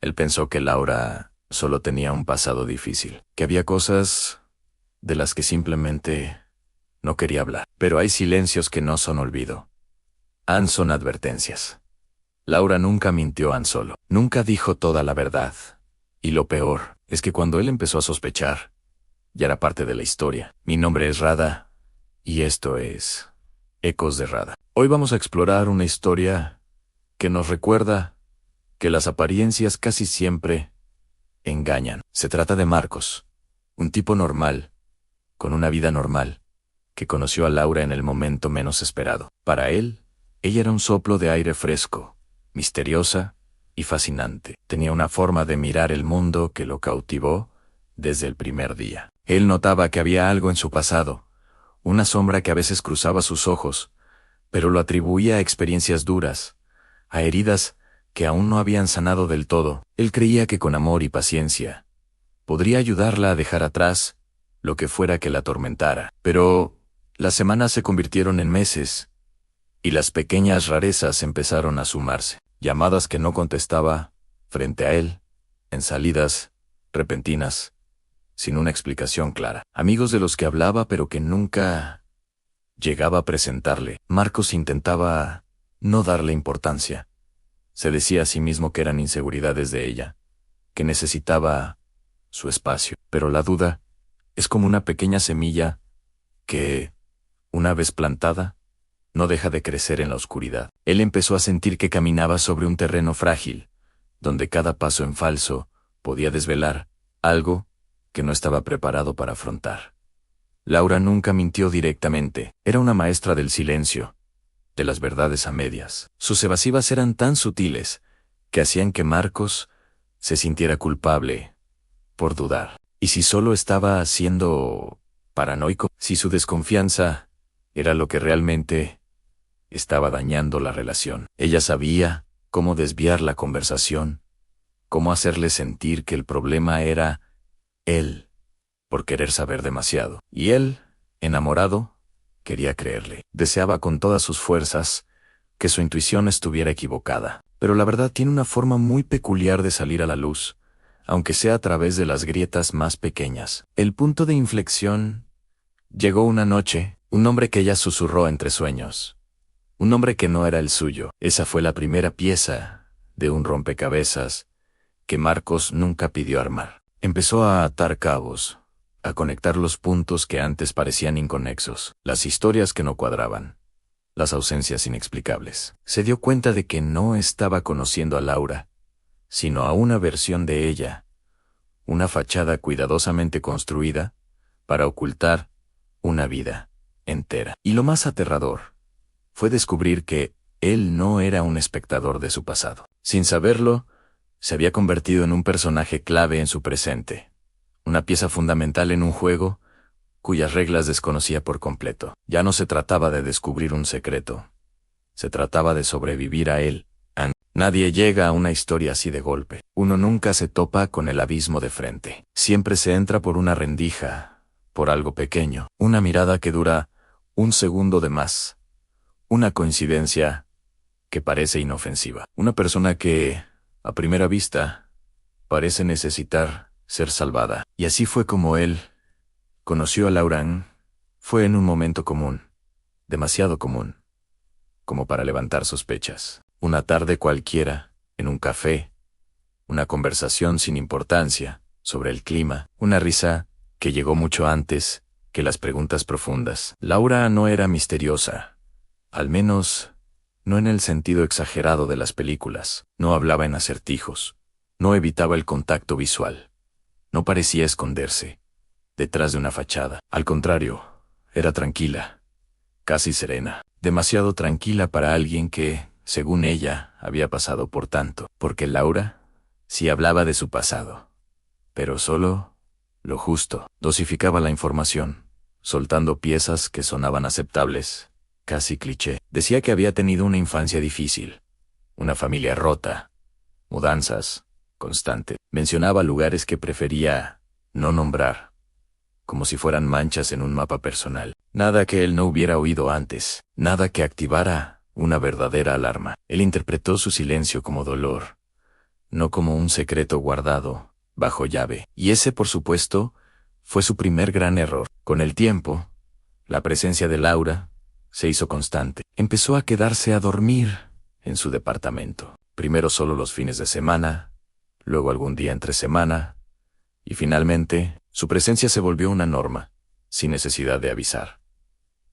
Él pensó que Laura solo tenía un pasado difícil, que había cosas de las que simplemente no quería hablar. Pero hay silencios que no son olvido. Son advertencias. Laura nunca mintió a solo. Nunca dijo toda la verdad. Y lo peor es que cuando él empezó a sospechar, ya era parte de la historia. Mi nombre es Rada, y esto es Ecos de Rada. Hoy vamos a explorar una historia que nos recuerda que las apariencias casi siempre engañan. Se trata de Marcos, un tipo normal, con una vida normal, que conoció a Laura en el momento menos esperado. Para él, ella era un soplo de aire fresco, misteriosa y fascinante. Tenía una forma de mirar el mundo que lo cautivó desde el primer día. Él notaba que había algo en su pasado, una sombra que a veces cruzaba sus ojos, pero lo atribuía a experiencias duras, a heridas que aún no habían sanado del todo. Él creía que con amor y paciencia podría ayudarla a dejar atrás lo que fuera que la atormentara. Pero las semanas se convirtieron en meses, y las pequeñas rarezas empezaron a sumarse. Llamadas que no contestaba frente a él, en salidas repentinas, sin una explicación clara. Amigos de los que hablaba pero que nunca llegaba a presentarle. Marcos intentaba no darle importancia. Se decía a sí mismo que eran inseguridades de ella, que necesitaba su espacio. Pero la duda es como una pequeña semilla que, una vez plantada, no deja de crecer en la oscuridad. Él empezó a sentir que caminaba sobre un terreno frágil, donde cada paso en falso podía desvelar algo que no estaba preparado para afrontar. Laura nunca mintió directamente. Era una maestra del silencio, de las verdades a medias. Sus evasivas eran tan sutiles que hacían que Marcos se sintiera culpable por dudar. ¿Y si solo estaba siendo paranoico? ¿Si su desconfianza era lo que realmente estaba dañando la relación? Ella sabía cómo desviar la conversación, cómo hacerle sentir que el problema era él, por querer saber demasiado. Y él, enamorado, quería creerle. Deseaba con todas sus fuerzas que su intuición estuviera equivocada. Pero la verdad tiene una forma muy peculiar de salir a la luz, aunque sea a través de las grietas más pequeñas. El punto de inflexión llegó una noche, un nombre que ella susurró entre sueños. Un nombre que no era el suyo. Esa fue la primera pieza de un rompecabezas que Marcos nunca pidió armar. Empezó a atar cabos, a conectar los puntos que antes parecían inconexos, las historias que no cuadraban, las ausencias inexplicables. Se dio cuenta de que no estaba conociendo a Laura, sino a una versión de ella, una fachada cuidadosamente construida para ocultar una vida entera. Y lo más aterrador fue descubrir que él no era un espectador de su pasado. Sin saberlo, se había convertido en un personaje clave en su presente, una pieza fundamental en un juego cuyas reglas desconocía por completo. Ya no se trataba de descubrir un secreto, se trataba de sobrevivir a él. Nadie llega a una historia así de golpe. Uno nunca se topa con el abismo de frente. Siempre se entra por una rendija, por algo pequeño, una mirada que dura un segundo de más, una coincidencia que parece inofensiva, una persona que, a primera vista, parece necesitar ser salvada. Y así fue como él conoció a Laura. Fue en un momento común, demasiado común, como para levantar sospechas. Una tarde cualquiera, en un café, una conversación sin importancia sobre el clima, una risa que llegó mucho antes que las preguntas profundas. Laura no era misteriosa, al menos no en el sentido exagerado de las películas. No hablaba en acertijos, no evitaba el contacto visual, no parecía esconderse detrás de una fachada. Al contrario, era tranquila, casi serena, demasiado tranquila para alguien que, según ella, había pasado por tanto. Porque Laura sí hablaba de su pasado, pero solo lo justo. Dosificaba la información, soltando piezas que sonaban aceptables, casi cliché. Decía que había tenido una infancia difícil, una familia rota, mudanzas constantes. Mencionaba lugares que prefería no nombrar, como si fueran manchas en un mapa personal. Nada que él no hubiera oído antes, nada que activara una verdadera alarma. Él interpretó su silencio como dolor, no como un secreto guardado, bajo llave. Y ese, por supuesto, fue su primer gran error. Con el tiempo, la presencia de Laura se hizo constante. Empezó a quedarse a dormir en su departamento. Primero solo los fines de semana, luego algún día entre semana, y finalmente, su presencia se volvió una norma, sin necesidad de avisar.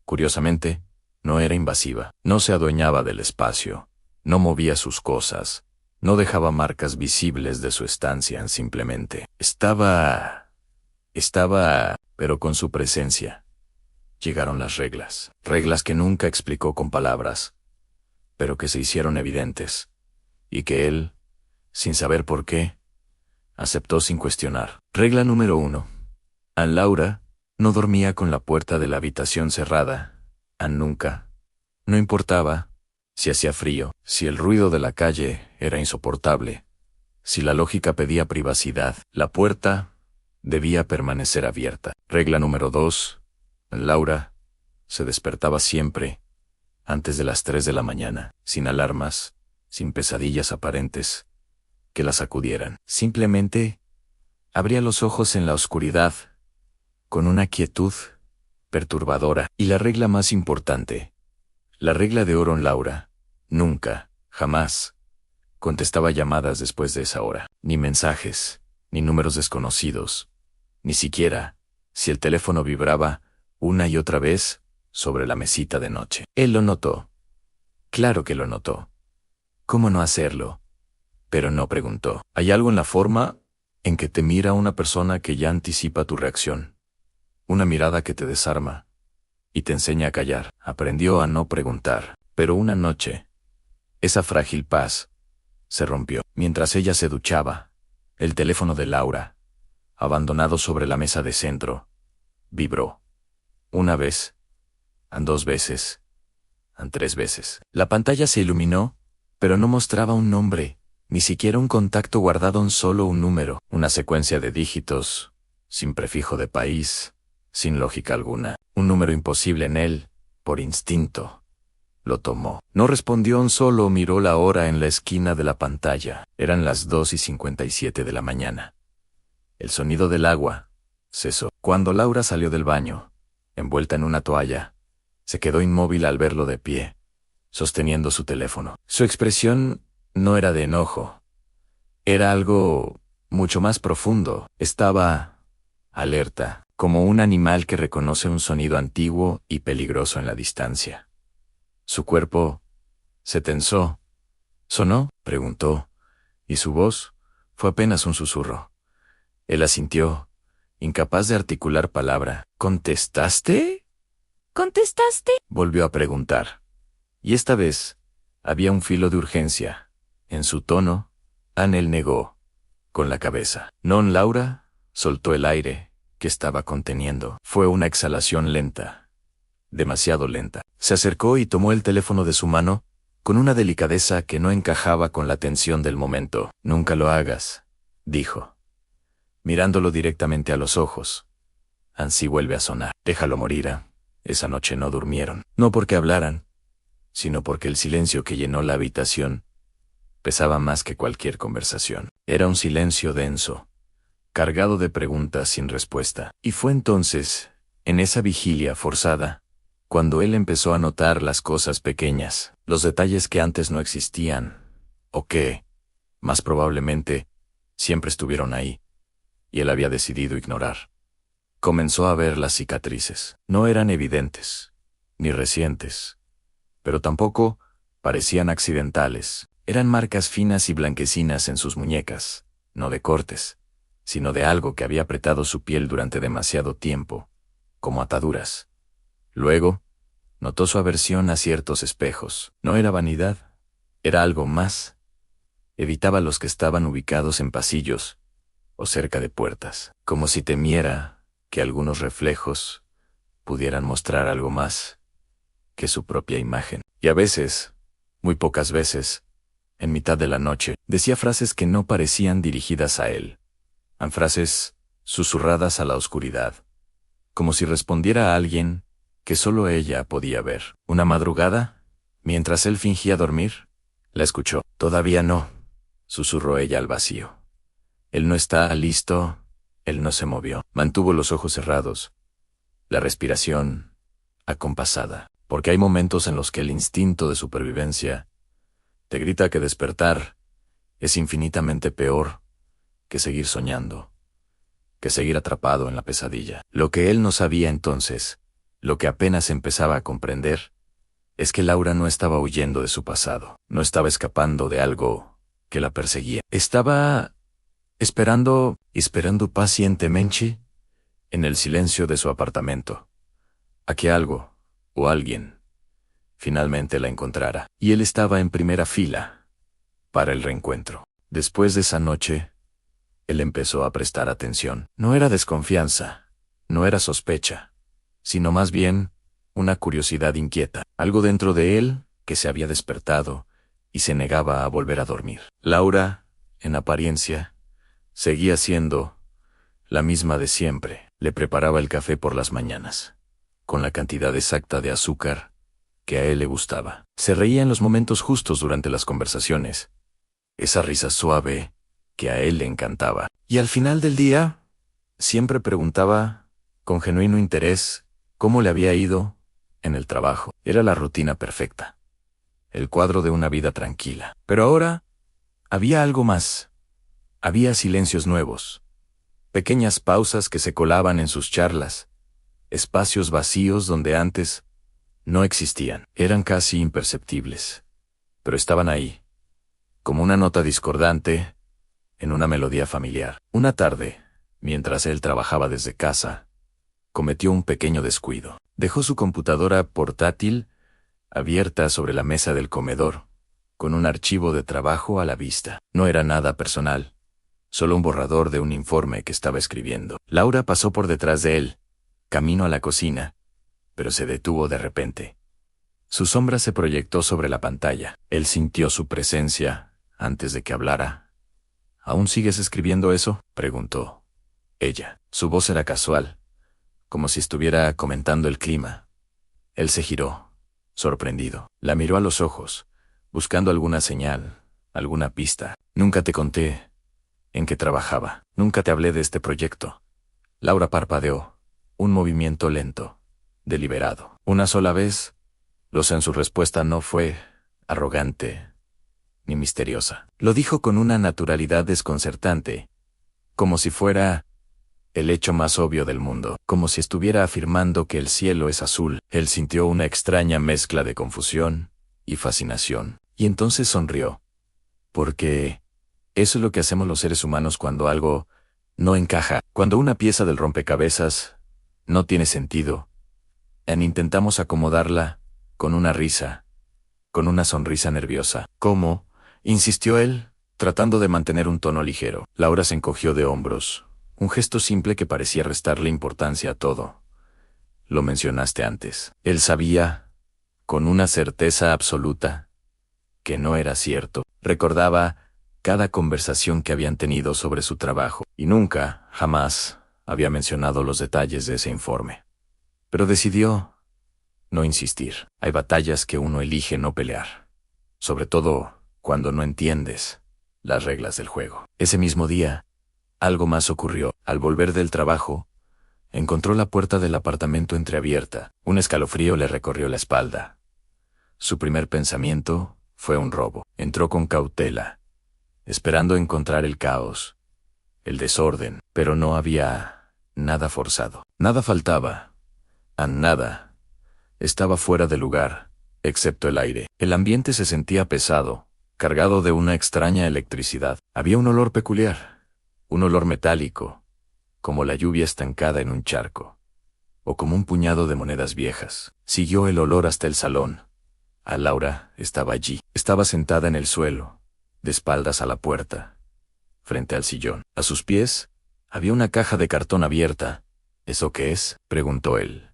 Curiosamente, no era invasiva, no se adueñaba del espacio, no movía sus cosas, no dejaba marcas visibles de su estancia, simplemente estaba, pero con su presencia llegaron las reglas, reglas que nunca explicó con palabras, pero que se hicieron evidentes, y que él, sin saber por qué, aceptó sin cuestionar. Regla número 1. Ann Laura no dormía con la puerta de la habitación cerrada. Ann nunca. No importaba si hacía frío, si el ruido de la calle era insoportable, si la lógica pedía privacidad, la puerta debía permanecer abierta. Regla número 2. Laura se despertaba siempre antes de las 3 de la mañana, sin alarmas, sin pesadillas aparentes que la sacudieran. Simplemente abría los ojos en la oscuridad, con una quietud perturbadora. Y la regla más importante, la regla de oro en Laura, nunca, jamás, contestaba llamadas después de esa hora, ni mensajes, ni números desconocidos, ni siquiera si el teléfono vibraba una y otra vez sobre la mesita de noche. Él lo notó. Claro que lo notó. ¿Cómo no hacerlo? Pero no preguntó. Hay algo en la forma en que te mira una persona que ya anticipa tu reacción. Una mirada que te desarma y te enseña a callar. Aprendió a no preguntar. Pero una noche, esa frágil paz se rompió. Mientras ella se duchaba, el teléfono de Laura, abandonado sobre la mesa de centro, vibró. Una vez, 2 veces, 3 veces. La pantalla se iluminó, pero no mostraba un nombre, ni siquiera un contacto guardado en solo un número, una secuencia de dígitos, sin prefijo de país, sin lógica alguna, un número imposible en él, por instinto. Lo tomó. No respondió un solo, miró la hora en la esquina de la pantalla. Eran las 2:57 de la mañana. El sonido del agua cesó. Cuando Laura salió del baño, envuelta en una toalla, se quedó inmóvil al verlo de pie, sosteniendo su teléfono. Su expresión no era de enojo. Era algo mucho más profundo. Estaba alerta, como un animal que reconoce un sonido antiguo y peligroso en la distancia. Su cuerpo se tensó. ¿Sonó?, preguntó, y su voz fue apenas un susurro. Él asintió, incapaz de articular palabra. ¿Contestaste? ¿Contestaste? Volvió a preguntar. Y esta vez había un filo de urgencia en su tono. Anel negó, con la cabeza. Non Laura soltó el aire que estaba conteniendo. Fue una exhalación lenta, demasiado lenta. Se acercó y tomó el teléfono de su mano, con una delicadeza que no encajaba con la tensión del momento. Nunca lo hagas, dijo, mirándolo directamente a los ojos. Ansí vuelve a sonar. Déjalo morir. Esa noche no durmieron. No porque hablaran, sino porque el silencio que llenó la habitación pesaba más que cualquier conversación. Era un silencio denso, cargado de preguntas sin respuesta. Y fue entonces, en esa vigilia forzada, cuando él empezó a notar las cosas pequeñas, los detalles que antes no existían, o que, más probablemente, siempre estuvieron ahí, y él había decidido ignorar. Comenzó a ver las cicatrices. No eran evidentes, ni recientes, pero tampoco parecían accidentales. Eran marcas finas y blanquecinas en sus muñecas, no de cortes, sino de algo que había apretado su piel durante demasiado tiempo, como ataduras. Luego, notó su aversión a ciertos espejos. No era vanidad, era algo más. Evitaba los que estaban ubicados en pasillos o cerca de puertas, como si temiera que algunos reflejos pudieran mostrar algo más que su propia imagen. Y a veces, muy pocas veces, en mitad de la noche, decía frases que no parecían dirigidas a él. Frases susurradas a la oscuridad, como si respondiera a alguien que solo ella podía ver. Una madrugada, mientras él fingía dormir, la escuchó. Todavía no, susurró ella al vacío. Él no está listo. Él no se movió. Mantuvo los ojos cerrados, la respiración acompasada, porque hay momentos en los que el instinto de supervivencia te grita que despertar es infinitamente peor que seguir soñando, que seguir atrapado en la pesadilla. Lo que él no sabía entonces, lo que apenas empezaba a comprender, es que Laura no estaba huyendo de su pasado, no estaba escapando de algo que la perseguía. Estaba esperando pacientemente en el silencio de su apartamento, a que algo o alguien finalmente la encontrara. Y él estaba en primera fila para el reencuentro. Después de esa noche, él empezó a prestar atención. No era desconfianza, no era sospecha, sino más bien una curiosidad inquieta, algo dentro de él que se había despertado y se negaba a volver a dormir. Laura, en apariencia, seguía siendo la misma de siempre. Le preparaba el café por las mañanas, con la cantidad exacta de azúcar que a él le gustaba. Se reía en los momentos justos durante las conversaciones, esa risa suave que a él le encantaba. Y al final del día, siempre preguntaba, con genuino interés, cómo le había ido en el trabajo. Era la rutina perfecta, el cuadro de una vida tranquila. Pero ahora había algo más. Había silencios nuevos, pequeñas pausas que se colaban en sus charlas, espacios vacíos donde antes no existían. Eran casi imperceptibles, pero estaban ahí, como una nota discordante en una melodía familiar. Una tarde, mientras él trabajaba desde casa, cometió un pequeño descuido. Dejó su computadora portátil abierta sobre la mesa del comedor, con un archivo de trabajo a la vista. No era nada personal, solo un borrador de un informe que estaba escribiendo. Laura pasó por detrás de él, camino a la cocina, pero se detuvo de repente. Su sombra se proyectó sobre la pantalla. Él sintió su presencia antes de que hablara. ¿Aún sigues escribiendo eso?, preguntó ella. Su voz era casual, como si estuviera comentando el clima. Él se giró, sorprendido. La miró a los ojos, buscando alguna señal, alguna pista. Nunca te conté en qué trabajaba. Nunca te hablé de este proyecto. Laura parpadeó, un movimiento lento, deliberado. Una sola vez, en su respuesta no fue arrogante ni misteriosa. Lo dijo con una naturalidad desconcertante, como si fuera el hecho más obvio del mundo, como si estuviera afirmando que el cielo es azul. Él sintió una extraña mezcla de confusión y fascinación, y entonces sonrió. Porque eso es lo que hacemos los seres humanos cuando algo no encaja, cuando una pieza del rompecabezas no tiene sentido. Intentamos acomodarla con una risa, con una sonrisa nerviosa. ¿Cómo?, insistió él, tratando de mantener un tono ligero. Laura se encogió de hombros, un gesto simple que parecía restarle importancia a todo. Lo mencionaste antes. Él sabía, con una certeza absoluta, que no era cierto. Recordaba cada conversación que habían tenido sobre su trabajo, y nunca, jamás, había mencionado los detalles de ese informe. Pero decidió no insistir. Hay batallas que uno elige no pelear, sobre todo cuando no entiendes las reglas del juego. Ese mismo día, algo más ocurrió. Al volver del trabajo, encontró la puerta del apartamento entreabierta. Un escalofrío le recorrió la espalda. Su primer pensamiento fue un robo. Entró con cautela, esperando encontrar el caos, el desorden, pero no había nada forzado. Nada faltaba. Nada estaba fuera de lugar, excepto el aire. El ambiente se sentía pesado, cargado de una extraña electricidad. Había un olor peculiar, un olor metálico, como la lluvia estancada en un charco, o como un puñado de monedas viejas. Siguió el olor hasta el salón. Laura estaba allí. Estaba sentada en el suelo, de espaldas a la puerta, frente al sillón. A sus pies había una caja de cartón abierta. ¿Eso qué es?, preguntó él,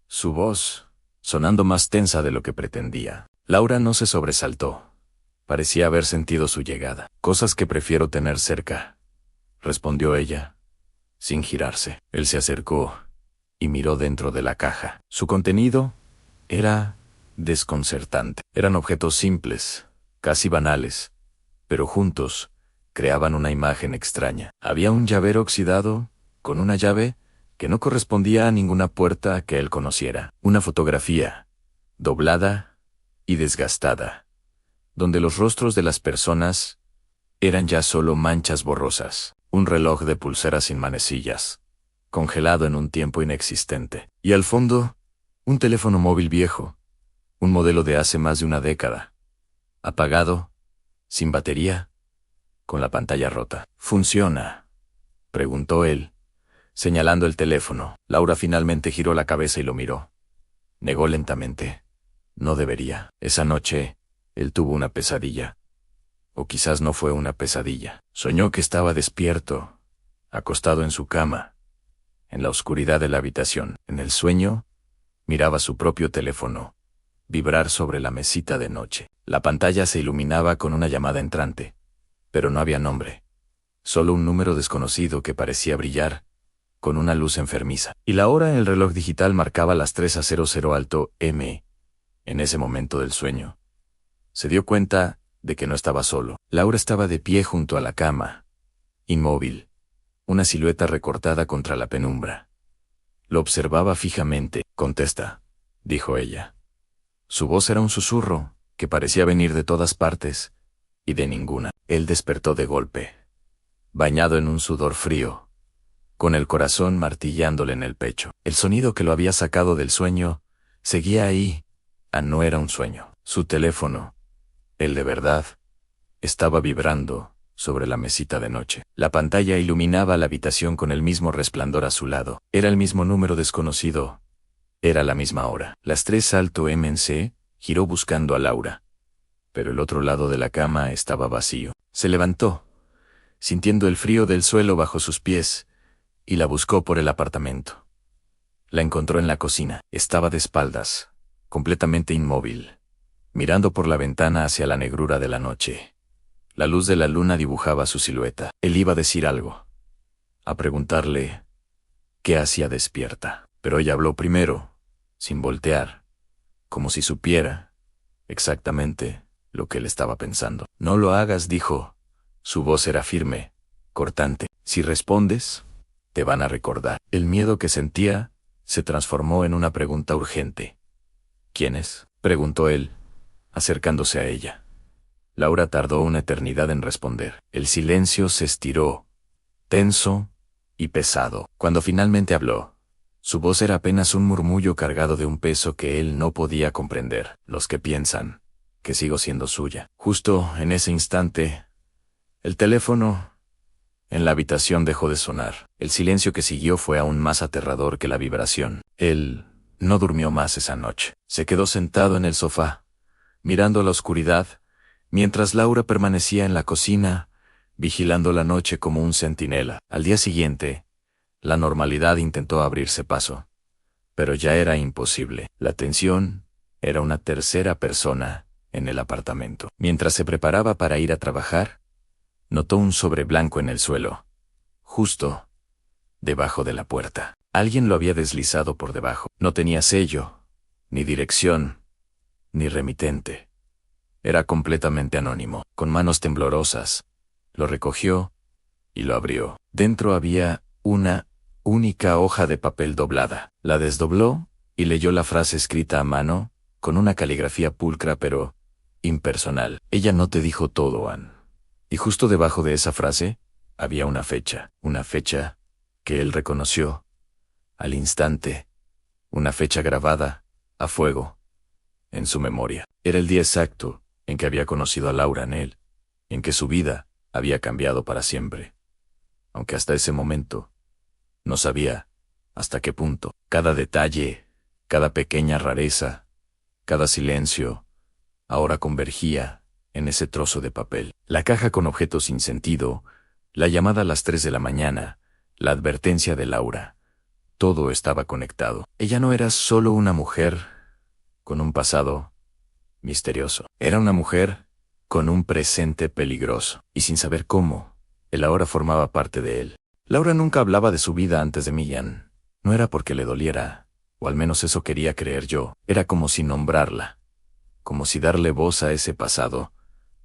su voz sonando más tensa de lo que pretendía. Laura no se sobresaltó. Parecía haber sentido su llegada. Cosas que prefiero tener cerca, respondió ella, sin girarse. Él se acercó y miró dentro de la caja. Su contenido era desconcertante. Eran objetos simples, casi banales, pero juntos creaban una imagen extraña. Había un llavero oxidado, con una llave que no correspondía a ninguna puerta que él conociera. Una fotografía, doblada y desgastada, donde los rostros de las personas eran ya solo manchas borrosas. Un reloj de pulseras sin manecillas, congelado en un tiempo inexistente. Y al fondo, un teléfono móvil viejo, un modelo de hace más de una década, apagado, sin batería, con la pantalla rota. ¿Funciona?, preguntó él, señalando el teléfono. Laura finalmente giró la cabeza y lo miró. Negó lentamente. No debería. Esa noche, él tuvo una pesadilla. O quizás no fue una pesadilla. Soñó que estaba despierto, acostado en su cama, en la oscuridad de la habitación. En el sueño, miraba su propio teléfono vibrar sobre la mesita de noche. La pantalla se iluminaba con una llamada entrante, pero no había nombre. Solo un número desconocido que parecía brillar con una luz enfermiza. Y la hora en el reloj digital marcaba las 3:00 alto M. En ese momento del sueño, se dio cuenta de que no estaba solo. Laura estaba de pie junto a la cama, inmóvil, una silueta recortada contra la penumbra. Lo observaba fijamente. «Contesta», dijo ella. Su voz era un susurro que parecía venir de todas partes y de ninguna. Él despertó de golpe, bañado en un sudor frío, con el corazón martillándole en el pecho. El sonido que lo había sacado del sueño seguía ahí. No era un sueño. Su teléfono, el de verdad, estaba vibrando sobre la mesita de noche. La pantalla iluminaba la habitación con el mismo resplandor azulado. Era el mismo número desconocido. Era la misma hora. Las 3 alto MNC giró buscando a Laura, pero el otro lado de la cama estaba vacío. Se levantó, sintiendo el frío del suelo bajo sus pies, y la buscó por el apartamento. La encontró en la cocina. Estaba de espaldas, completamente inmóvil, mirando por la ventana hacia la negrura de la noche. La luz de la luna dibujaba su silueta. Él iba a decir algo, a preguntarle qué hacía despierta, pero ella habló primero, sin voltear, como si supiera exactamente lo que él estaba pensando. «No lo hagas», dijo. Su voz era firme, cortante. «Si respondes, te van a recordar». El miedo que sentía se transformó en una pregunta urgente. «¿Quién es?», preguntó él, acercándose a ella. Laura tardó una eternidad en responder. El silencio se estiró, tenso y pesado. Cuando finalmente habló, su voz era apenas un murmullo cargado de un peso que él no podía comprender. «Los que piensan que sigo siendo suya». Justo en ese instante, el teléfono en la habitación dejó de sonar. El silencio que siguió fue aún más aterrador que la vibración. Él no durmió más esa noche. Se quedó sentado en el sofá, mirando la oscuridad, mientras Laura permanecía en la cocina, vigilando la noche como un centinela. Al día siguiente, la normalidad intentó abrirse paso, pero ya era imposible. La tensión era una tercera persona en el apartamento. Mientras se preparaba para ir a trabajar, notó un sobre blanco en el suelo, justo debajo de la puerta. Alguien lo había deslizado por debajo. No tenía sello, ni dirección, ni remitente. Era completamente anónimo. Con manos temblorosas, lo recogió y lo abrió. Dentro había una única hoja de papel doblada. La desdobló y leyó la frase escrita a mano, con una caligrafía pulcra pero impersonal. «Ella no te dijo todo, Ann». Y justo debajo de esa frase había una fecha que él reconoció al instante, una fecha grabada a fuego en su memoria. Era el día exacto en que había conocido a Laura Nell, en que su vida había cambiado para siempre. Aunque hasta ese momento no sabía hasta qué punto. Cada detalle, cada pequeña rareza, cada silencio, ahora convergía en ese trozo de papel. La caja con objetos sin sentido, la llamada a las 3 de la mañana, la advertencia de Laura. Todo estaba conectado. Ella no era solo una mujer con un pasado misterioso. Era una mujer con un presente peligroso. Y sin saber cómo, él ahora formaba parte de él. Laura nunca hablaba de su vida antes de Millán. No era porque le doliera, o al menos eso quería creer yo. Era como si nombrarla, como si darle voz a ese pasado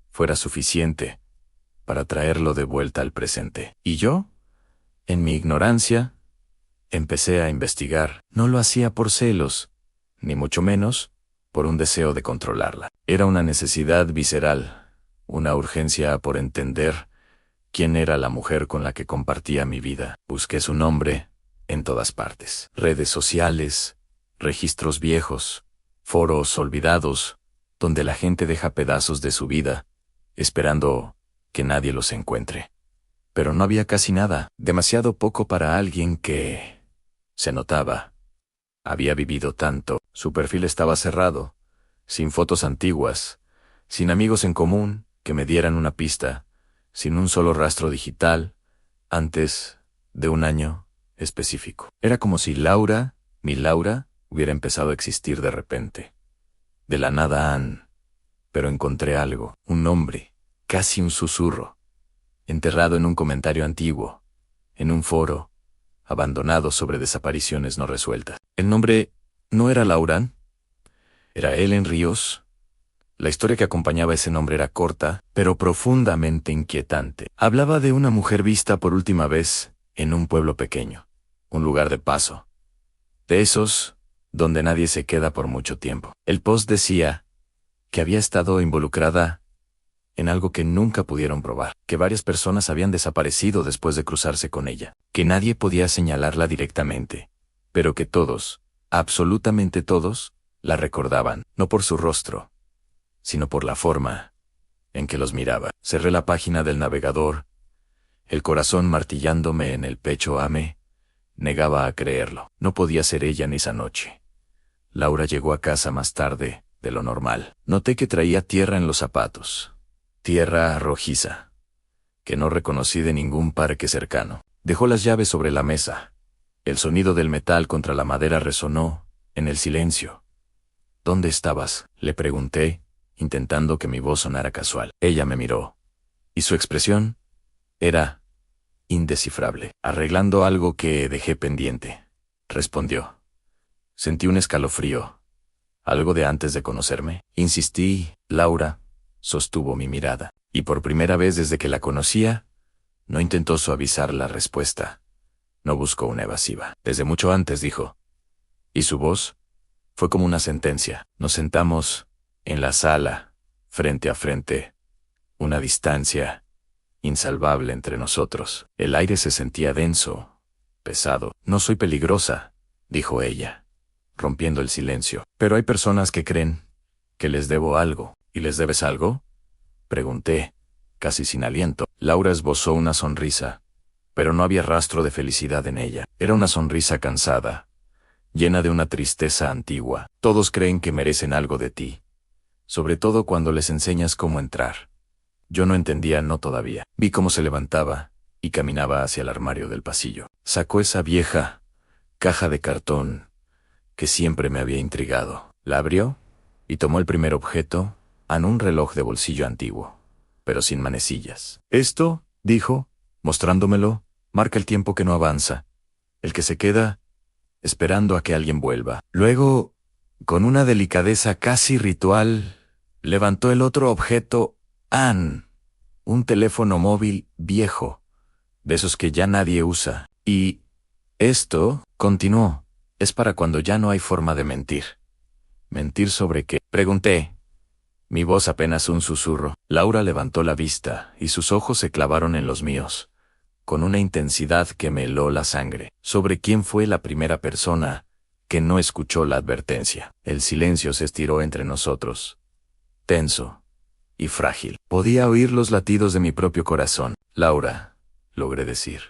fuera suficiente para traerlo de vuelta al presente. Y yo, en mi ignorancia, empecé a investigar. No lo hacía por celos, ni mucho menos por un deseo de controlarla. Era una necesidad visceral, una urgencia por entender quién era la mujer con la que compartía mi vida. Busqué su nombre en todas partes. Redes sociales, registros viejos, foros olvidados, donde la gente deja pedazos de su vida, esperando que nadie los encuentre. Pero no había casi nada, demasiado poco para alguien que, se notaba, había vivido tanto. Su perfil estaba cerrado, sin fotos antiguas, sin amigos en común que me dieran una pista, sin un solo rastro digital, antes de un año específico. Era como si Laura, mi Laura, hubiera empezado a existir de repente. De la nada, Ann. Pero encontré algo, un nombre, casi un susurro, enterrado en un comentario antiguo, en un foro, abandonado sobre desapariciones no resueltas. El nombre no era Laurán, era Ellen Ríos. La historia que acompañaba ese nombre era corta, pero profundamente inquietante. Hablaba de una mujer vista por última vez en un pueblo pequeño, un lugar de paso, de esos donde nadie se queda por mucho tiempo. El post decía que había estado involucrada en algo que nunca pudieron probar, que varias personas habían desaparecido después de cruzarse con ella, que nadie podía señalarla directamente, pero que todos, absolutamente todos, la recordaban, no por su rostro, sino por la forma en que los miraba. Cerré la página del navegador, el corazón martillándome en el pecho. Negaba a creerlo. No podía ser ella en esa noche. Laura llegó a casa más tarde de lo normal. Noté que traía tierra en los zapatos. Tierra rojiza, que no reconocí de ningún parque cercano. Dejó las llaves sobre la mesa. El sonido del metal contra la madera resonó en el silencio. ¿Dónde estabas?, le pregunté, intentando que mi voz sonara casual. Ella me miró, y su expresión era indescifrable. Arreglando algo que dejé pendiente, respondió. Sentí un escalofrío. ¿Algo de antes de conocerme? Insistí. Laura sostuvo mi mirada, y por primera vez desde que la conocía, no intentó suavizar la respuesta. No buscó una evasiva. Desde mucho antes, dijo. Y su voz fue como una sentencia. Nos sentamos en la sala, frente a frente, una distancia insalvable entre nosotros. El aire se sentía denso, pesado. No soy peligrosa, dijo ella, rompiendo el silencio. Pero hay personas que creen que les debo algo. ¿Y les debes algo?, pregunté, casi sin aliento. Laura esbozó una sonrisa, pero no había rastro de felicidad en ella. Era una sonrisa cansada, llena de una tristeza antigua. Todos creen que merecen algo de ti, sobre todo cuando les enseñas cómo entrar. Yo no entendía, no todavía. Vi cómo se levantaba y caminaba hacia el armario del pasillo. Sacó esa vieja caja de cartón que siempre me había intrigado. La abrió y tomó el primer objeto, un reloj de bolsillo antiguo, pero sin manecillas. Esto, dijo, mostrándomelo, marca el tiempo que no avanza, el que se queda esperando a que alguien vuelva. Luego, con una delicadeza casi ritual, levantó el otro objeto, un teléfono móvil viejo, de esos que ya nadie usa. Y esto, continuó, es para cuando ya no hay forma de mentir. ¿Mentir sobre qué?, pregunté. Mi voz apenas un susurro. Laura levantó la vista y sus ojos se clavaron en los míos, con una intensidad que me heló la sangre. ¿Sobre quién fue la primera persona que no escuchó la advertencia? El silencio se estiró entre nosotros, tenso y frágil. Podía oír los latidos de mi propio corazón. Laura, logré decir.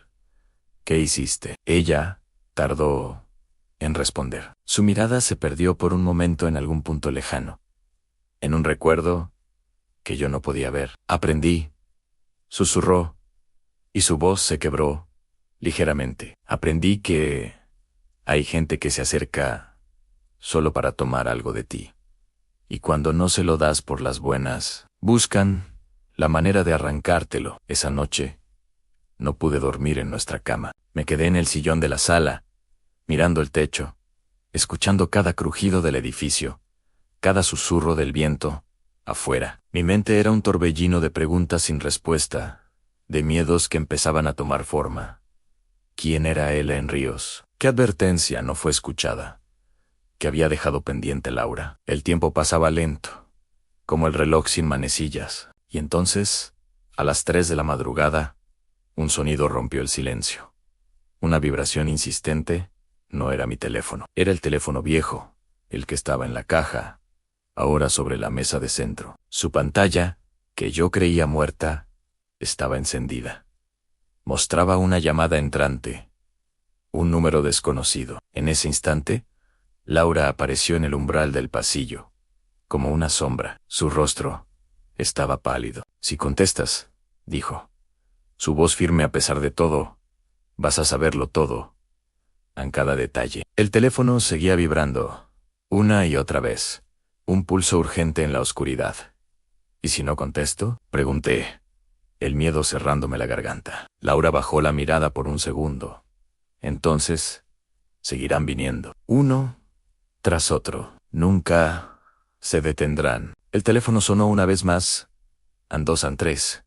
¿Qué hiciste? Ella tardó en responder. Su mirada se perdió por un momento en algún punto lejano, en un recuerdo que yo no podía ver. Aprendí, susurró, y su voz se quebró ligeramente. Aprendí que hay gente que se acerca solo para tomar algo de ti. Y cuando no se lo das por las buenas, buscan la manera de arrancártelo. Esa noche no pude dormir en nuestra cama. Me quedé en el sillón de la sala, mirando el techo, escuchando cada crujido del edificio, cada susurro del viento afuera. Mi mente era un torbellino de preguntas sin respuesta, de miedos que empezaban a tomar forma. ¿Quién era él en Ríos? ¿Qué advertencia no fue escuchada? ¿Que había dejado pendiente Laura? El tiempo pasaba lento, como el reloj sin manecillas, y entonces, a las 3 de la madrugada, un sonido rompió el silencio. Una vibración insistente. No era mi teléfono. Era el teléfono viejo, el que estaba en la caja, ahora sobre la mesa de centro. Su pantalla, que yo creía muerta, estaba encendida. Mostraba una llamada entrante. Un número desconocido. En ese instante, Laura apareció en el umbral del pasillo, como una sombra. Su rostro estaba pálido. «Si contestas», dijo. Su voz firme a pesar de todo. «Vas a saberlo todo, en cada detalle». El teléfono seguía vibrando, una y otra vez, un pulso urgente en la oscuridad. «¿Y si no contesto?», pregunté, el miedo cerrándome la garganta. Laura bajó la mirada por un segundo. «Entonces, seguirán viniendo, uno tras otro. Nunca se detendrán». El teléfono sonó una vez más, en 2, en 3.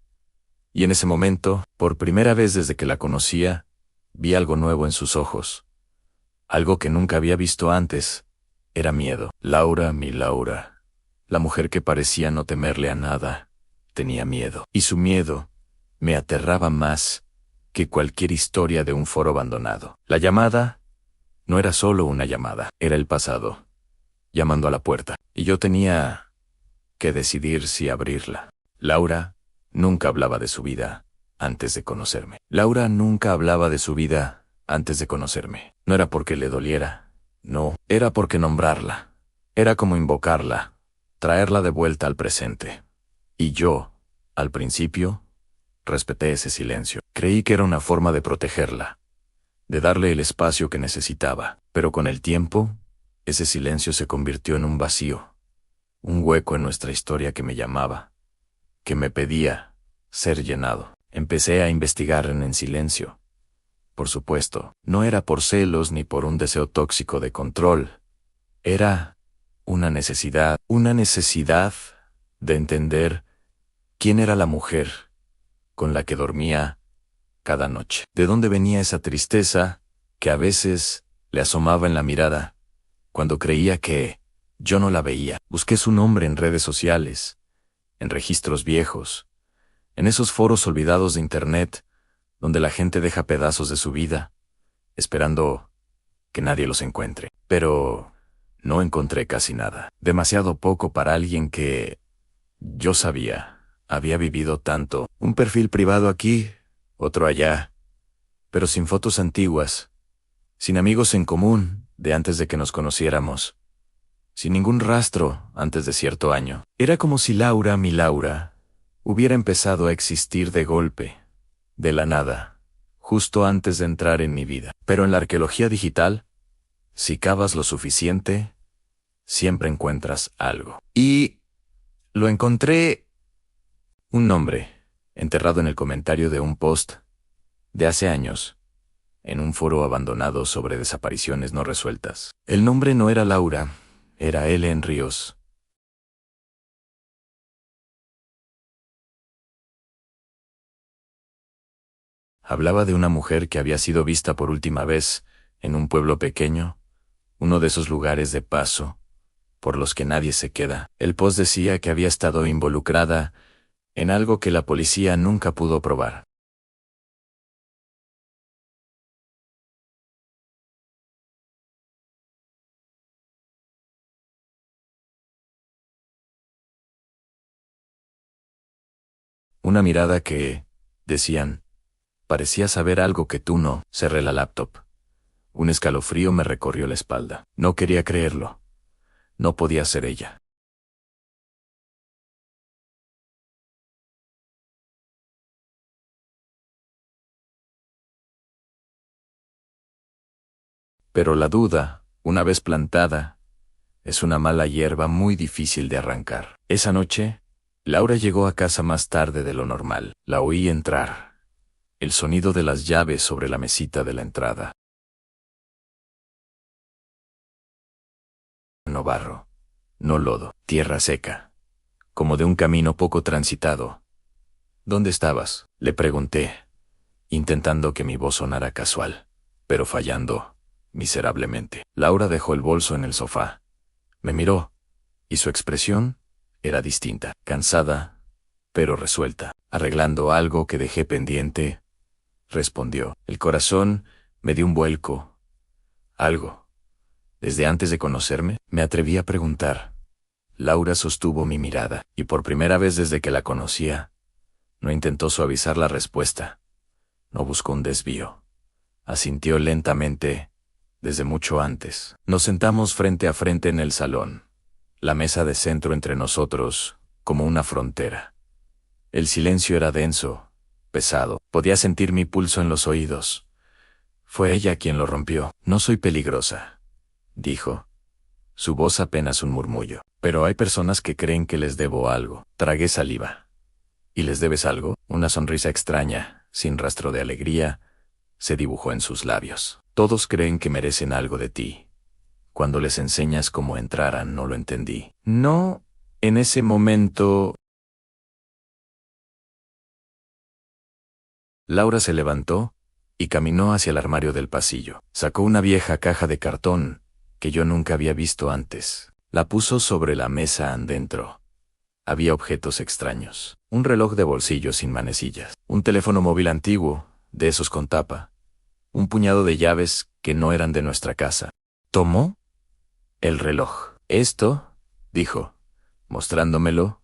Y en ese momento, por primera vez desde que la conocía, vi algo nuevo en sus ojos. Algo que nunca había visto antes. Era miedo. Laura, mi Laura. La mujer que parecía no temerle a nada, tenía miedo. Y su miedo me aterraba más que cualquier historia de un foro abandonado. La llamada no era solo una llamada, era el pasado, llamando a la puerta. Y yo tenía que decidir si abrirla. Laura nunca hablaba de su vida antes de conocerme. Laura nunca hablaba de su vida antes de conocerme. No era porque le doliera, no, era porque nombrarla. Era como invocarla, traerla de vuelta al presente. Y yo, al principio, respeté ese silencio. Creí que era una forma de protegerla, de darle el espacio que necesitaba. Pero con el tiempo, ese silencio se convirtió en un vacío, un hueco en nuestra historia que me llamaba, que me pedía ser llenado. Empecé a investigar en silencio. Por supuesto, no era por celos ni por un deseo tóxico de control. Era una necesidad de entender quién era la mujer con la que dormía cada noche. De dónde venía esa tristeza que a veces le asomaba en la mirada cuando creía que yo no la veía. Busqué su nombre en redes sociales, en registros viejos, en esos foros olvidados de Internet, donde la gente deja pedazos de su vida, esperando que nadie los encuentre. Pero no encontré casi nada. Demasiado poco para alguien que, yo sabía, había vivido tanto. Un perfil privado aquí, otro allá, pero sin fotos antiguas, sin amigos en común de antes de que nos conociéramos, sin ningún rastro antes de cierto año. Era como si Laura, mi Laura, hubiera empezado a existir de golpe, de la nada, justo antes de entrar en mi vida. Pero en la arqueología digital, si cavas lo suficiente, siempre encuentras algo. Y lo encontré. Un nombre, enterrado en el comentario de un post de hace años, en un foro abandonado sobre desapariciones no resueltas. El nombre no era Laura, era Ellen Ríos. Hablaba de una mujer que había sido vista por última vez en un pueblo pequeño, uno de esos lugares de paso, por los que nadie se queda. El post decía que había estado involucrada en algo que la policía nunca pudo probar. Una mirada que, decían, parecía saber algo que tú no. Cerré la laptop. Un escalofrío me recorrió la espalda. No quería creerlo. No podía ser ella. Pero la duda, una vez plantada, es una mala hierba muy difícil de arrancar. Esa noche, Laura llegó a casa más tarde de lo normal. La oí entrar. El sonido de las llaves sobre la mesita de la entrada. No barro, no lodo, tierra seca, como de un camino poco transitado, ¿Dónde estabas?, le pregunté, intentando que mi voz sonara casual, pero fallando miserablemente. Laura dejó el bolso en el sofá. Me miró, y su expresión era distinta, cansada, pero resuelta. Arreglando algo que dejé pendiente, respondió. El corazón me dio un vuelco. Algo. Desde antes de conocerme, me atreví a preguntar. Laura sostuvo mi mirada, y por primera vez desde que la conocía, no intentó suavizar la respuesta. No buscó un desvío. Asintió lentamente, desde mucho antes. Nos sentamos frente a frente en el salón, la mesa de centro entre nosotros, como una frontera. El silencio era denso, pesado. Podía sentir mi pulso en los oídos. Fue ella quien lo rompió. No soy peligrosa, dijo. Su voz apenas un murmullo. Pero hay personas que creen que les debo algo. Tragué saliva. ¿Y les debes algo? Una sonrisa extraña, sin rastro de alegría, se dibujó en sus labios. Todos creen que merecen algo de ti. Cuando les enseñas cómo entraran, no lo entendí. No, en ese momento... Laura se levantó y caminó hacia el armario del pasillo. Sacó una vieja caja de cartón que yo nunca había visto antes. La puso sobre la mesa adentro. Había objetos extraños. Un reloj de bolsillo sin manecillas. Un teléfono móvil antiguo, de esos con tapa. Un puñado de llaves que no eran de nuestra casa. ¿Tomó? El reloj. Esto, dijo, mostrándomelo,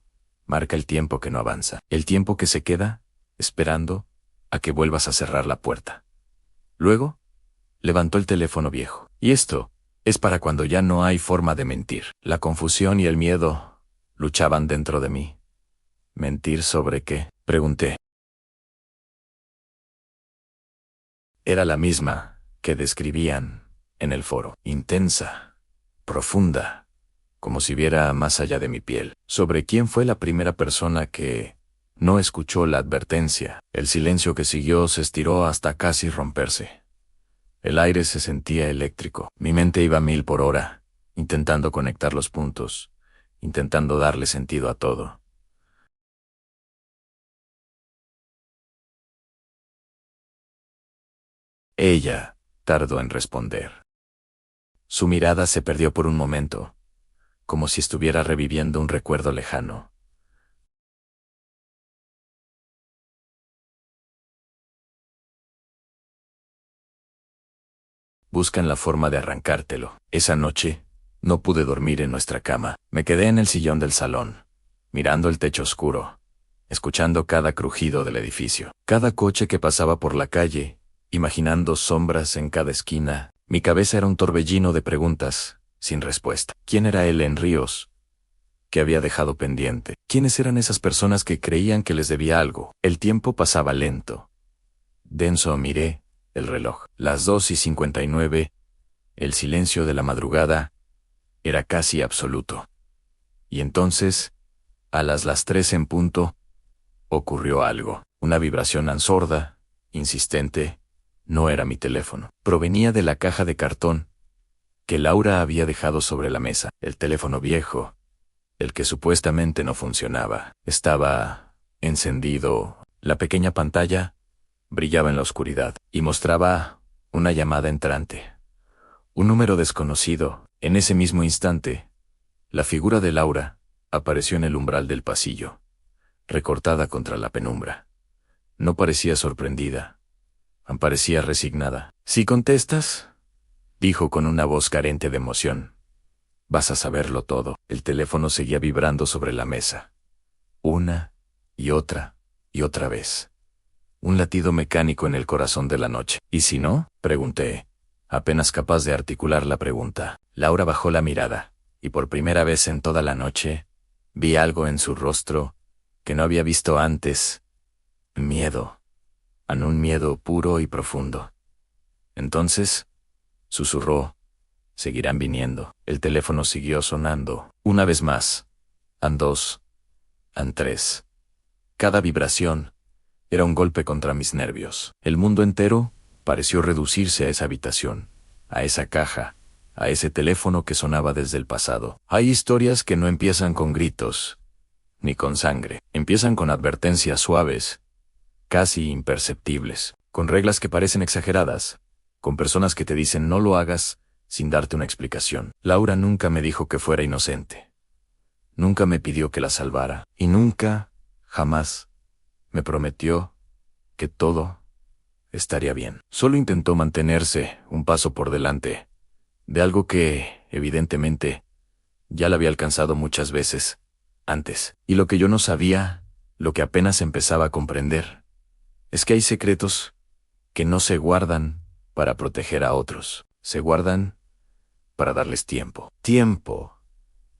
marca el tiempo que no avanza. El tiempo que se queda, esperando, a que vuelvas a cerrar la puerta. Luego, levantó el teléfono viejo. Y esto es para cuando ya no hay forma de mentir. La confusión y el miedo luchaban dentro de mí. ¿Mentir sobre qué?, pregunté. Era la misma que describían en el foro. Intensa, profunda, como si viera más allá de mi piel. ¿Sobre quién fue la primera persona que no escuchó la advertencia? El silencio que siguió se estiró hasta casi romperse. El aire se sentía eléctrico. Mi mente iba a 1000 por hora, intentando conectar los puntos, intentando darle sentido a todo. Ella tardó en responder. Su mirada se perdió por un momento, como si estuviera reviviendo un recuerdo lejano. Buscan la forma de arrancártelo. Esa noche, no pude dormir en nuestra cama. Me quedé en el sillón del salón, mirando el techo oscuro, escuchando cada crujido del edificio, cada coche que pasaba por la calle, imaginando sombras en cada esquina. Mi cabeza era un torbellino de preguntas, sin respuesta. ¿Quién era Ellen Ríos? ¿Qué había dejado pendiente? ¿Quiénes eran esas personas que creían que les debía algo? El tiempo pasaba lento. Denso miré el reloj. Las 2:59, el silencio de la madrugada era casi absoluto. Y entonces, a las 3 en punto, ocurrió algo. Una vibración sorda, insistente. No era mi teléfono. Provenía de la caja de cartón que Laura había dejado sobre la mesa. El teléfono viejo, el que supuestamente no funcionaba, estaba encendido. La pequeña pantalla brillaba en la oscuridad y mostraba una llamada entrante. Un número desconocido. En ese mismo instante, la figura de Laura apareció en el umbral del pasillo, recortada contra la penumbra. No parecía sorprendida. Parecía resignada. «Si contestas», dijo con una voz carente de emoción, «vas a saberlo todo». El teléfono seguía vibrando sobre la mesa. Una y otra vez. Un latido mecánico en el corazón de la noche. «¿Y si no?», pregunté, apenas capaz de articular la pregunta. Laura bajó la mirada, y por primera vez en toda la noche, vi algo en su rostro que no había visto antes. Miedo. Un miedo puro y profundo. Entonces, susurró, «seguirán viniendo». El teléfono siguió sonando. Una vez más. An 2. An 3. Cada vibración era un golpe contra mis nervios. El mundo entero pareció reducirse a esa habitación, a esa caja, a ese teléfono que sonaba desde el pasado. Hay historias que no empiezan con gritos, ni con sangre. Empiezan con advertencias suaves, casi imperceptibles, con reglas que parecen exageradas, con personas que te dicen no lo hagas sin darte una explicación. Laura nunca me dijo que fuera inocente. Nunca me pidió que la salvara. Y nunca, jamás, me prometió que todo estaría bien. Solo intentó mantenerse un paso por delante de algo que, evidentemente, ya la había alcanzado muchas veces antes. Y lo que yo no sabía, lo que apenas empezaba a comprender, es que hay secretos que no se guardan para proteger a otros. Se guardan para darles tiempo. Tiempo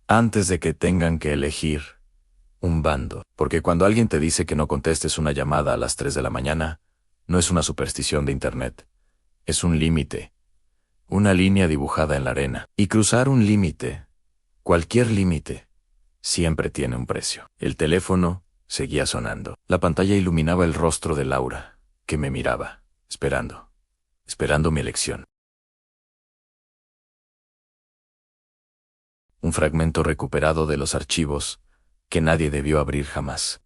antes de que tengan que elegir un bando. Porque cuando alguien te dice que no contestes una llamada a las 3 de la mañana, no es una superstición de internet. Es un límite. Una línea dibujada en la arena. Y cruzar un límite, cualquier límite, siempre tiene un precio. El teléfono seguía sonando. La pantalla iluminaba el rostro de Laura, que me miraba, esperando mi elección. Un fragmento recuperado de los archivos que nadie debió abrir jamás.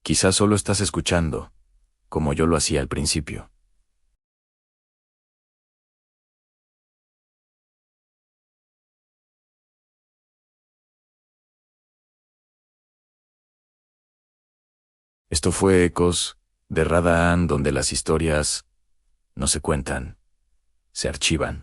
Quizás solo estás escuchando, como yo lo hacía al principio. Esto fue Ecos de Radha Ann, donde las historias no se cuentan, se archivan.